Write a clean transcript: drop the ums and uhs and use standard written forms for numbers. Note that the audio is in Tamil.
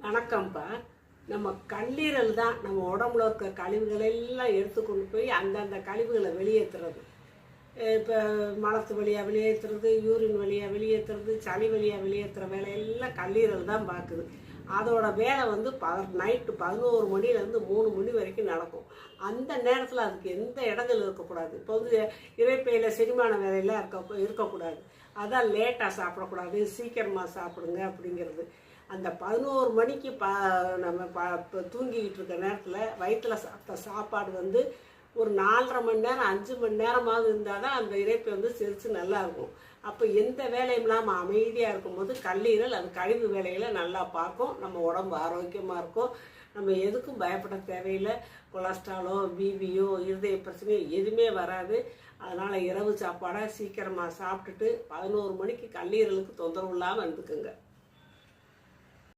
வணக்கம்ப்பா. நம்ம கல்லீரல் தான் நம்ம உடம்புல இருக்க கழிவுகளை எல்லாம் எடுத்து கொண்டு போய் அந்தந்த கழிவுகளை வெளியேற்றுறது. இப்போ மலத்து வழியாக வெளியேற்றுறது, யூரின் வழியாக வெளியேற்றுறது, சளி வழியாக வெளியேற்றுற வேலையெல்லாம் கல்லீரல் தான் பார்க்குது. அதோட வேலை வந்து நைட்டு 11 மணிலேருந்து 3 மணி வரைக்கும் நடக்கும். அந்த நேரத்தில் அதுக்கு எந்த இடங்கள் இருக்கக்கூடாது. இப்போ வந்து இறைப்பையில் செரிமான வேலையெல்லாம் இருக்கக்கூடாது. அதான் லேட்டாக சாப்பிடக்கூடாது, சீக்கிரமாக சாப்பிடுங்க அப்படிங்கிறது. அந்த 11 மணிக்கு நம்ம தூங்கிக்கிட்டு இருக்க நேரத்தில் வயிற்றில் சாப்பிட்ட சாப்பாடு வந்து ஒரு 4.5 மணி நேரம் 5 மணி நேரமாவது இருந்தால் தான் அந்த இறைப்பை வந்து செரித்து நல்லாயிருக்கும். அப்போ எந்த வேலையும் இல்லாமல் அமைதியாக இருக்கும்போது கல்லீரல் அது கழிவு வேலைகளை நல்லா பார்க்கும். நம்ம உடம்பு ஆரோக்கியமாக இருக்கும். நம்ம எதுக்கும் பயப்பட தேவையில்லை. கொலஸ்ட்ராலோ பிபியோ இருதய பிரச்சனையோ எதுவுமே வராது. அதனால் இரவு சாப்பாடை சீக்கிரமாக சாப்பிட்டுட்டு 11 மணிக்கு கல்லீரலுக்கு தொந்தரவு இல்லாமல் இருந்துக்குங்க.